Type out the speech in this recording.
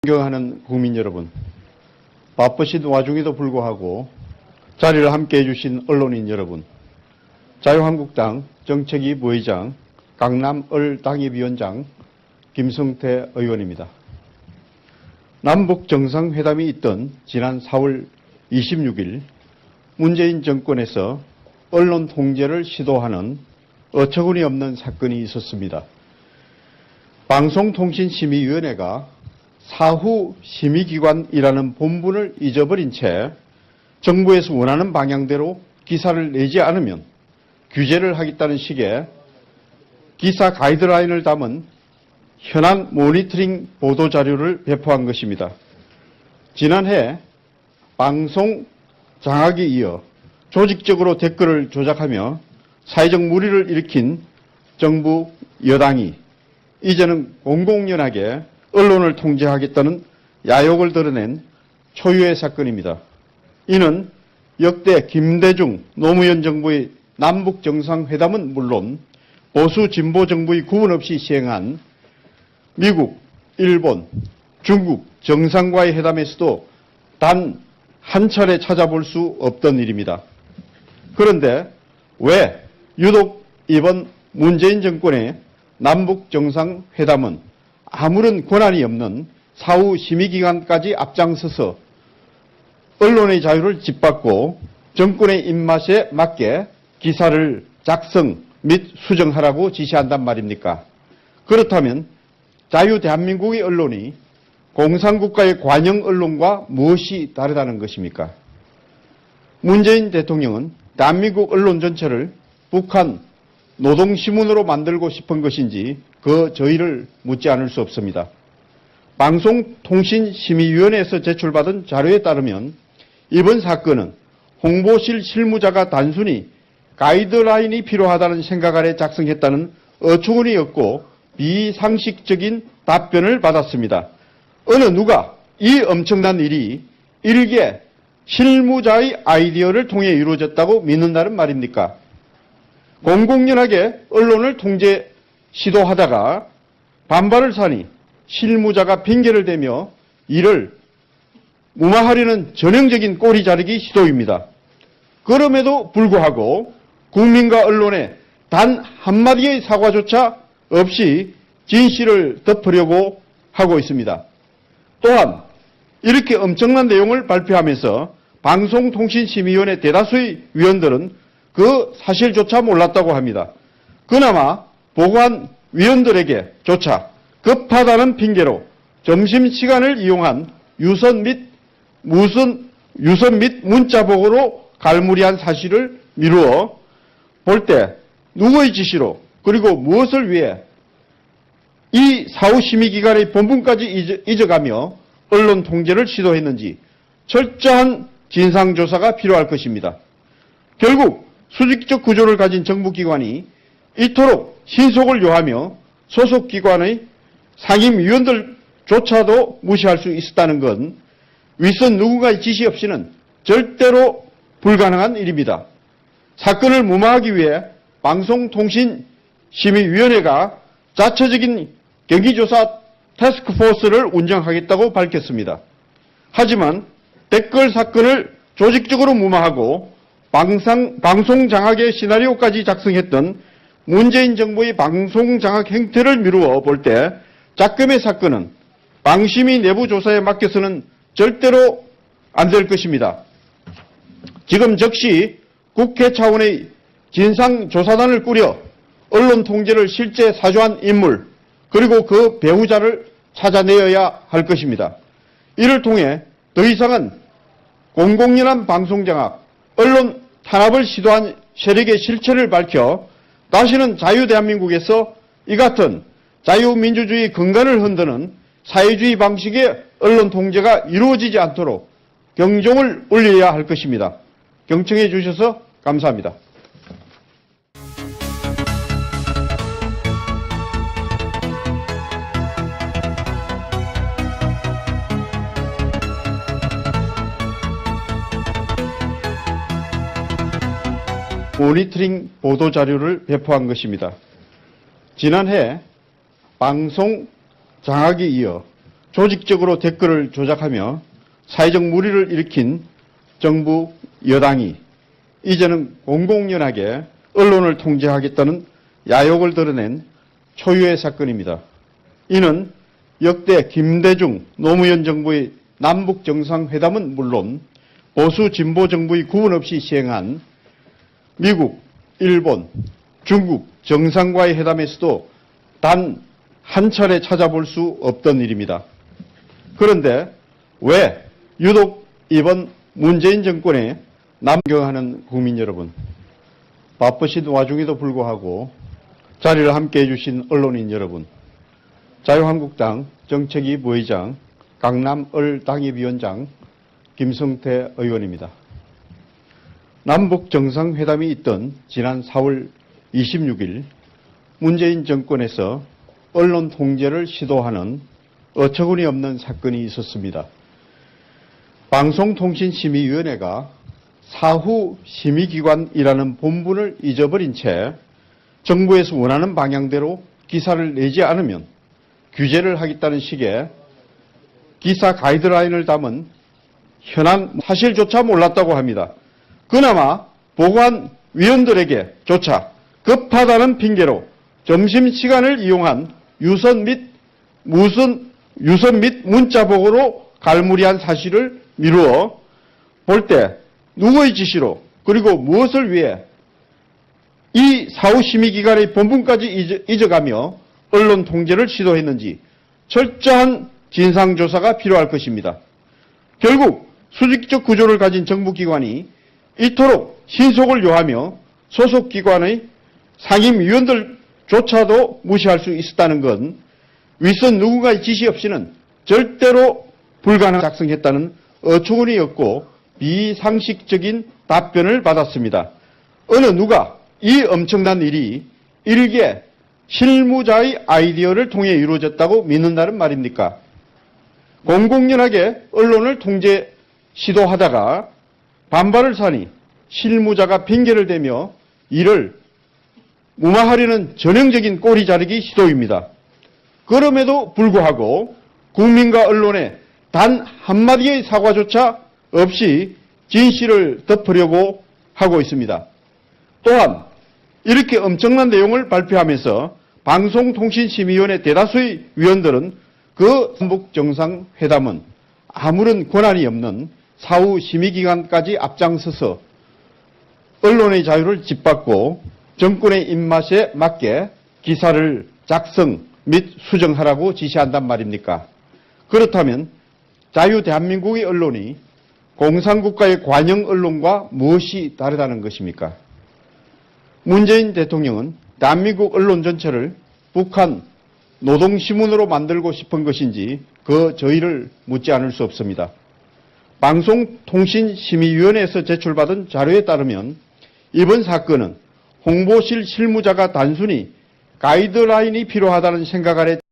존경하는 국민 여러분, 바쁘신 와중에도 불구하고 자리를 함께해 주신 언론인 여러분, 자유한국당 정책위 부의장 강남을 당협위원장 김성태 의원입니다. 남북 정상회담이 있던 지난 4월 26일 문재인 정권에서 언론 통제를 시도하는 어처구니 없는 사건이 있었습니다. 방송통신심의위원회가 사후 심의기관이라는 본분을 잊어버린 채 정부에서 원하는 방향대로 기사를 내지 않으면 규제를 하겠다는 식의 기사 가이드라인을 담은 현황 모니터링 보도자료를 배포한 것입니다. 지난해 방송 장악에 이어 조직적으로 댓글을 조작하며 사회적 물의를 일으킨 정부 여당이 이제는 공공연하게 언론을 통제하겠다는 야욕을 드러낸 초유의 사건입니다. 이는 역대 김대중 노무현 정부의 남북 정상회담은 물론 보수 진보 정부의 구분 없이 시행한 미국, 일본, 중국 정상과의 회담에서도 단 한 차례 찾아볼 수 없던 일입니다. 그런데 왜 유독 이번 문재인 정권의 남북 정상회담은 아무런 권한이 없는 사후 심의기관까지 앞장서서 언론의 자유를 짓밟고 정권의 입맛에 맞게 기사를 작성 및 수정하라고 지시한단 말입니까? 그렇다면 자유 대한민국의 언론이 공산국가의 관영 언론과 무엇이 다르다는 것입니까? 문재인 대통령은 대한민국 언론 전체를 북한 노동신문으로 만들고 싶은 것인지 그 저희를 묻지 않을 수 없습니다. 방송통신심의위원회에서 제출받은 자료에 따르면 이번 사건은 홍보실 실무자가 단순히 가이드라인이 필요하다는 생각 아래 작성했다는 어처구니 없고 비상식적인 답변을 받았습니다. 어느 누가 이 엄청난 일이 일개 실무자의 아이디어를 통해 이루어졌다고 믿는다는 말입니까? 공공연하게 언론을 통제 시도하다가 반발을 사니 실무자가 핑계를 대며 이를 무마하려는 전형적인 꼬리 자르기 시도입니다. 그럼에도 불구하고 국민과 언론에 단 한마디의 사과조차 없이 진실을 덮으려고 하고 있습니다. 또한 이렇게 엄청난 내용을 발표하면서 방송통신심의위원회 대다수의 위원들은 그 사실조차 몰랐다고 합니다. 그나마 보고한 위원들에게조차 급하다는 핑계로 점심시간을 이용한 유선 및 문자 보고로 갈무리한 사실을 미루어 볼 때 누구의 지시로 그리고 무엇을 위해 이 사후심의기관의 본분까지 잊어가며 언론 통제를 시도했는지 철저한 진상조사가 필요할 것입니다. 결국 수직적 구조를 가진 정부기관이 이토록 신속을 요하며 소속기관의 상임위원들조차도 무시할 수 있었다는 건 윗선 누군가의 지시 없이는 절대로 불가능한 일입니다. 사건을 무마하기 위해 방송통신심의위원회가 자체적인 경기조사 태스크포스를 운영하겠다고 밝혔습니다. 하지만 댓글 사건을 조직적으로 무마하고 방송장악의 시나리오까지 작성했던 문재인 정부의 방송장악 행태를 미루어 볼 때 작금의 사건은 방심위 내부 조사에 맡겨서는 절대로 안 될 것입니다. 지금 즉시 국회 차원의 진상조사단을 꾸려 언론 통제를 실제 사주한 인물 그리고 그 배후자를 찾아내어야 할 것입니다. 이를 통해 더 이상은 공공연한 방송장악, 언론 탄압을 시도한 세력의 실체를 밝혀 다시는 자유대한민국에서 이 같은 자유민주주의 근간을 흔드는 사회주의 방식의 언론 통제가 이루어지지 않도록 경종을 울려야 할 것입니다. 경청해 주셔서 감사합니다. 모니터링 보도자료를 배포한 것입니다. 지난해 방송 장악에 이어 조직적으로 댓글을 조작하며 사회적 물의를 일으킨 정부 여당이 이제는 공공연하게 언론을 통제하겠다는 야욕을 드러낸 초유의 사건입니다. 이는 역대 김대중 노무현 정부의 남북 정상회담은 물론 보수 진보 정부의 구분 없이 시행한 미국, 일본, 중국 정상과의 회담에서도 단 한 차례 찾아볼 수 없던 일입니다. 그런데 왜 유독 이번 문재인 정권에 남경하는 국민 여러분, 바쁘신 와중에도 불구하고 자리를 함께해 주신 언론인 여러분, 자유한국당 정책위 부의장 강남을 당협위원장 김성태 의원입니다. 남북 정상회담이 있던 지난 4월 26일 문재인 정권에서 언론 통제를 시도하는 어처구니 없는 사건이 있었습니다. 방송통신심의위원회가 사후 심의기관이라는 본분을 잊어버린 채 정부에서 원하는 방향대로 기사를 내지 않으면 규제를 하겠다는 식의 기사 가이드라인을 담은 현안 사실조차 몰랐다고 합니다. 그나마 보관위원들에게조차 급하다는 핑계로 점심시간을 이용한 유선 및 문자보고로 갈무리한 사실을 미루어 볼 때 누구의 지시로 그리고 무엇을 위해 이 사후 심의기관의 본분까지 잊어가며 언론 통제를 시도했는지 철저한 진상조사가 필요할 것입니다. 결국 수직적 구조를 가진 정부기관이 이토록 신속을 요하며 소속기관의 상임위원들조차도 무시할 수 있었다는 건 윗선 누군가의 지시 없이는 절대로 불가능한 작성했다는 어처구니 없고 비상식적인 답변을 받았습니다. 어느 누가 이 엄청난 일이 일개 실무자의 아이디어를 통해 이루어졌다고 믿는다는 말입니까? 공공연하게 언론을 통제 시도하다가 반발을 사니 실무자가 핑계를 대며 이를 무마하려는 전형적인 꼬리 자르기 시도입니다. 그럼에도 불구하고 국민과 언론에 단 한마디의 사과조차 없이 진실을 덮으려고 하고 있습니다. 또한 이렇게 엄청난 내용을 발표하면서 방송통신심의위원회 대다수의 위원들은 그 남북정상회담은 아무런 권한이 없는 사후 심의기관까지 앞장서서 언론의 자유를 짓밟고 정권의 입맛에 맞게 기사를 작성 및 수정하라고 지시한단 말입니까? 그렇다면 자유 대한민국의 언론이 공산국가의 관영 언론과 무엇이 다르다는 것입니까? 문재인 대통령은 대한민국 언론 전체를 북한 노동신문으로 만들고 싶은 것인지 그 저희를 묻지 않을 수 없습니다. 방송통신심의위원회에서 제출받은 자료에 따르면 이번 사건은 홍보실 실무자가 단순히 가이드라인이 필요하다는 생각 아래